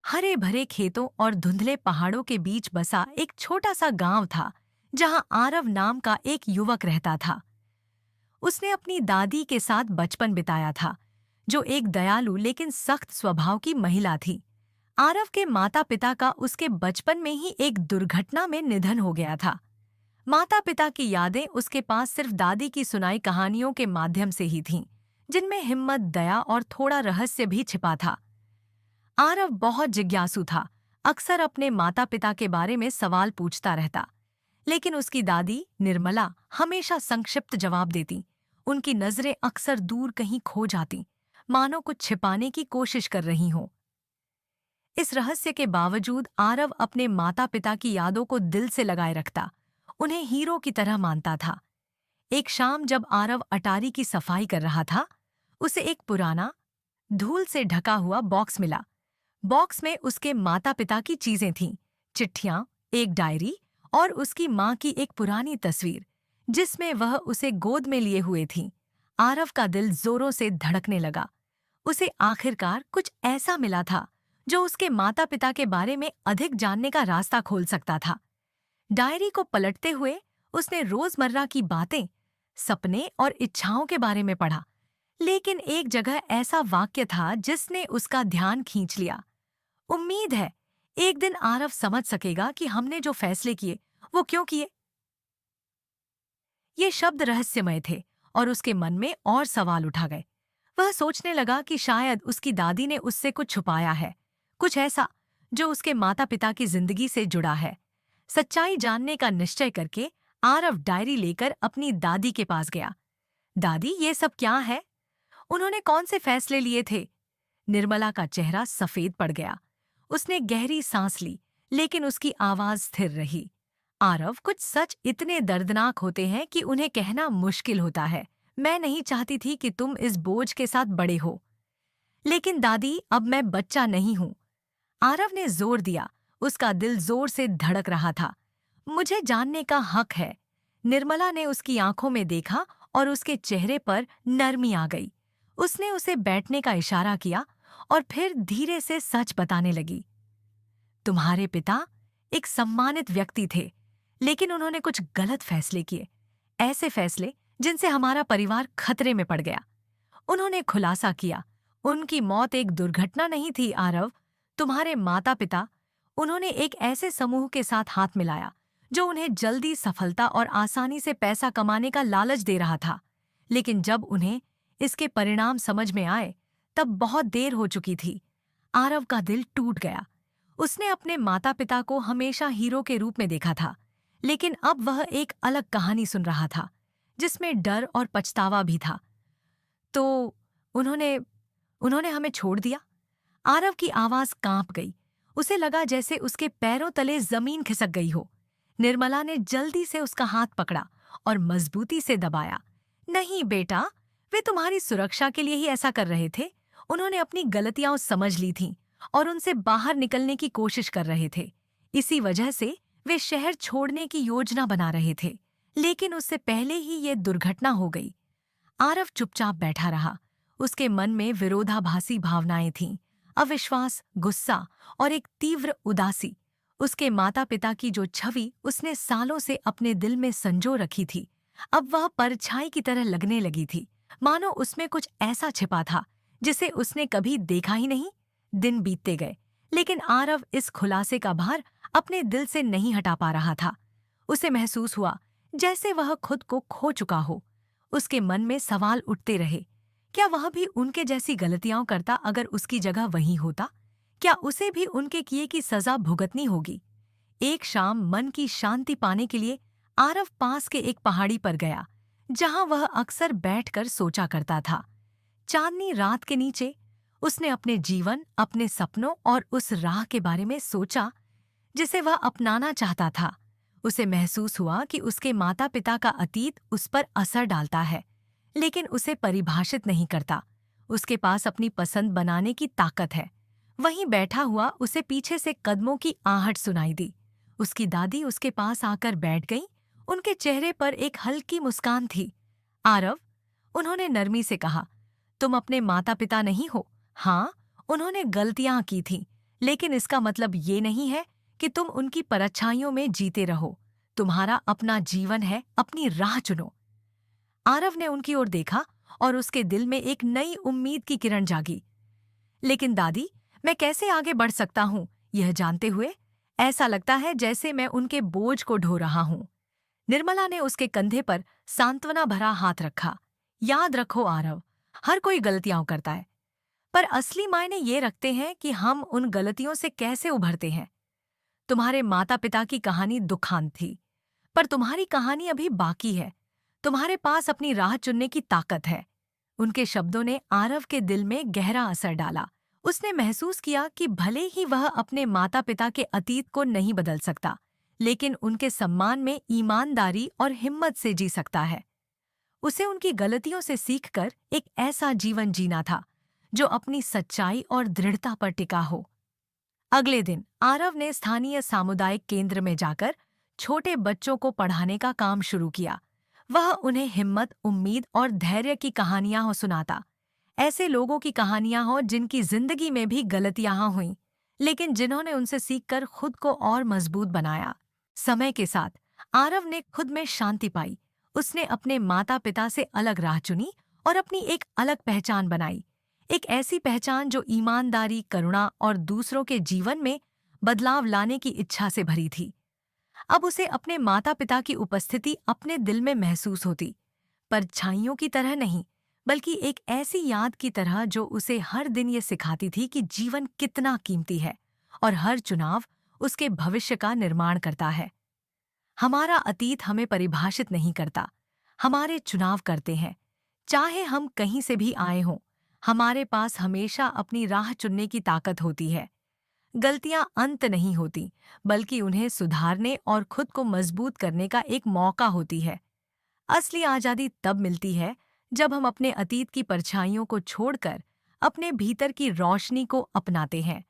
हरे भरे खेतों और धुंधले पहाड़ों के बीच बसा एक छोटा सा गांव था जहां आरव नाम का एक युवक रहता था। उसने अपनी दादी के साथ बचपन बिताया था, जो एक दयालु लेकिन सख्त स्वभाव की महिला थी। आरव के माता पिता का उसके बचपन में ही एक दुर्घटना में निधन हो गया था। माता पिता की यादें उसके पास सिर्फ दादी की सुनाई कहानियों के माध्यम से ही थीं, जिनमें हिम्मत, दया और थोड़ा रहस्य भी छिपा था। आरव बहुत जिज्ञासु था, अक्सर अपने माता पिता के बारे में सवाल पूछता रहता, लेकिन उसकी दादी निर्मला हमेशा संक्षिप्त जवाब देती। उनकी नजरें अक्सर दूर कहीं खो जाती, मानो कुछ छिपाने की कोशिश कर रही हों। इस रहस्य के बावजूद आरव अपने माता पिता की यादों को दिल से लगाए रखता, उन्हें हीरो की तरह मानता था। एक शाम जब आरव अटारी की सफाई कर रहा था, उसे एक पुराना, धूल से ढका हुआ बॉक्स मिला। बॉक्स में उसके माता पिता की चीजें थीं, चिट्ठियां, एक डायरी और उसकी मां की एक पुरानी तस्वीर, जिसमें वह उसे गोद में लिए हुए थी। आरव का दिल जोरों से धड़कने लगा। उसे आखिरकार कुछ ऐसा मिला था जो उसके माता पिता के बारे में अधिक जानने का रास्ता खोल सकता था। डायरी को पलटते हुए उसने रोजमर्रा की बातें, सपने और इच्छाओं के बारे में पढ़ा, लेकिन एक जगह ऐसा वाक्य था जिसने उसका ध्यान खींच लिया। उम्मीद है एक दिन आरव समझ सकेगा कि हमने जो फैसले किए वो क्यों किए। ये शब्द रहस्यमय थे और उसके मन में और सवाल उठा गए। वह सोचने लगा कि शायद उसकी दादी ने उससे कुछ छुपाया है, कुछ ऐसा जो उसके माता पिता की जिंदगी से जुड़ा है। सच्चाई जानने का निश्चय करके आरव डायरी लेकर अपनी दादी के पास गया। दादी, ये सब क्या है? उन्होंने कौन से फैसले लिए थे? निर्मला का चेहरा सफेद पड़ गया। उसने गहरी सांस ली, लेकिन उसकी आवाज स्थिर रही। आरव, कुछ सच इतने दर्दनाक होते हैं कि उन्हें कहना मुश्किल होता है। मैं नहीं चाहती थी कि तुम इस बोझ के साथ बड़े हो, लेकिन दादी, अब मैं बच्चा नहीं हूं। आरव ने जोर दिया, उसका दिल जोर से धड़क रहा था। मुझे जानने का हक है। निर्मला ने उसकी आंखों में देखा और उसके चेहरे पर नरमी आ गई। उसने उसे बैठने का इशारा किया और फिर धीरे से सच बताने लगी। तुम्हारे पिता एक सम्मानित व्यक्ति थे, लेकिन उन्होंने कुछ गलत फैसले किए, ऐसे फैसले जिनसे हमारा परिवार खतरे में पड़ गया। उन्होंने खुलासा किया, उनकी मौत एक दुर्घटना नहीं थी आरव। तुम्हारे माता पिता, उन्होंने एक ऐसे समूह के साथ हाथ मिलाया जो उन्हें जल्दी सफलता और आसानी से पैसा कमाने का लालच दे रहा था। लेकिन जब उन्हें इसके परिणाम समझ में आए, तब बहुत देर हो चुकी थी। आरव का दिल टूट गया। उसने अपने माता पिता को हमेशा हीरो के रूप में देखा था, लेकिन अब वह एक अलग कहानी सुन रहा था, जिसमें डर और पछतावा भी था। तो उन्होंने उन्होंने हमें छोड़ दिया। आरव की आवाज कांप गई। उसे लगा जैसे उसके पैरों तले जमीन खिसक गई हो। निर्मला ने जल्दी से उसका हाथ पकड़ा और मजबूती से दबाया। नहीं बेटा, वे तुम्हारी सुरक्षा के लिए ही ऐसा कर रहे थे। उन्होंने अपनी गलतियां समझ ली थीं और उनसे बाहर निकलने की कोशिश कर रहे थे। इसी वजह से वे शहर छोड़ने की योजना बना रहे थे, लेकिन उससे पहले ही ये दुर्घटना हो गई। आरव चुपचाप बैठा रहा। उसके मन में विरोधाभासी भावनाएं थीं, अविश्वास, गुस्सा और एक तीव्र उदासी। उसके माता पिता की जो छवि उसने सालों से अपने दिल में संजो रखी थी, अब वह परछाई की तरह लगने लगी थी, मानो उसमें कुछ ऐसा छिपा था जिसे उसने कभी देखा ही नहीं। दिन बीतते गए, लेकिन आरव इस खुलासे का भार अपने दिल से नहीं हटा पा रहा था। उसे महसूस हुआ जैसे वह खुद को खो चुका हो। उसके मन में सवाल उठते रहे। क्या वह भी उनके जैसी गलतियां करता अगर उसकी जगह वहीं होता? क्या उसे भी उनके किए की सजा भुगतनी होगी? एक शाम मन की शांति पाने के लिए आरव पास के एक पहाड़ी पर गया, जहां वह अक्सर बैठकर सोचा करता था। चांदनी रात के नीचे उसने अपने जीवन, अपने सपनों और उस राह के बारे में सोचा जिसे वह अपनाना चाहता था। उसे महसूस हुआ कि उसके माता पिता का अतीत उस पर असर डालता है, लेकिन उसे परिभाषित नहीं करता। उसके पास अपनी पसंद बनाने की ताकत है। वहीं बैठा हुआ उसे पीछे से कदमों की आहट सुनाई दी। उसकी दादी उसके पास आकर बैठ गई। उनके चेहरे पर एक हल्की मुस्कान थी। आरव, उन्होंने नरमी से कहा, तुम अपने माता पिता नहीं हो। हाँ, उन्होंने गलतियां की थीं, लेकिन इसका मतलब ये नहीं है कि तुम उनकी परछाइयों में जीते रहो। तुम्हारा अपना जीवन है, अपनी राह चुनो। आरव ने उनकी ओर देखा और उसके दिल में एक नई उम्मीद की किरण जागी। लेकिन दादी, मैं कैसे आगे बढ़ सकता हूँ, यह जानते हुए ऐसा लगता है जैसे मैं उनके बोझ को ढो रहा हूँ। निर्मला ने उसके कंधे पर सांत्वना भरा हाथ रखा। याद रखो आरव, हर कोई गलतियां करता है, पर असली मायने ये रखते हैं कि हम उन गलतियों से कैसे उभरते हैं। तुम्हारे माता पिता की कहानी दुखांत थी, पर तुम्हारी कहानी अभी बाकी है। तुम्हारे पास अपनी राह चुनने की ताकत है। उनके शब्दों ने आरव के दिल में गहरा असर डाला। उसने महसूस किया कि भले ही वह अपने माता पिता के अतीत को नहीं बदल सकता, लेकिन उनके सम्मान में ईमानदारी और हिम्मत से जी सकता है। उसे उनकी गलतियों से सीखकर एक ऐसा जीवन जीना था जो अपनी सच्चाई और दृढ़ता पर टिका हो। अगले दिन आरव ने स्थानीय सामुदायिक केंद्र में जाकर छोटे बच्चों को पढ़ाने का काम शुरू किया। वह उन्हें हिम्मत, उम्मीद और धैर्य की कहानियां हो सुनाता। ऐसे लोगों की कहानियां हो जिनकी जिंदगी में भी गलतियां हुईं, लेकिन जिन्होंने उनसे सीखकर खुद को और मजबूत बनाया। समय के साथ आरव ने खुद में शांति पाई। उसने अपने माता पिता से अलग राह चुनी और अपनी एक अलग पहचान बनाई। एक ऐसी पहचान जो ईमानदारी, करुणा और दूसरों के जीवन में बदलाव लाने की इच्छा से भरी थी। अब उसे अपने माता पिता की उपस्थिति अपने दिल में महसूस होती, परछाइयों की तरह नहीं, बल्कि एक ऐसी याद की तरह जो उसे हर दिन ये सिखाती थी कि जीवन कितना कीमती है और हर चुनाव उसके भविष्य का निर्माण करता है। हमारा अतीत हमें परिभाषित नहीं करता, हमारे चुनाव करते हैं। चाहे हम कहीं से भी आए हों, हमारे पास हमेशा अपनी राह चुनने की ताकत होती है। गलतियां अंत नहीं होती, बल्कि उन्हें सुधारने और खुद को मजबूत करने का एक मौका होती है। असली आज़ादी तब मिलती है जब हम अपने अतीत की परछाइयों को छोड़कर अपने भीतर की रोशनी को अपनाते हैं।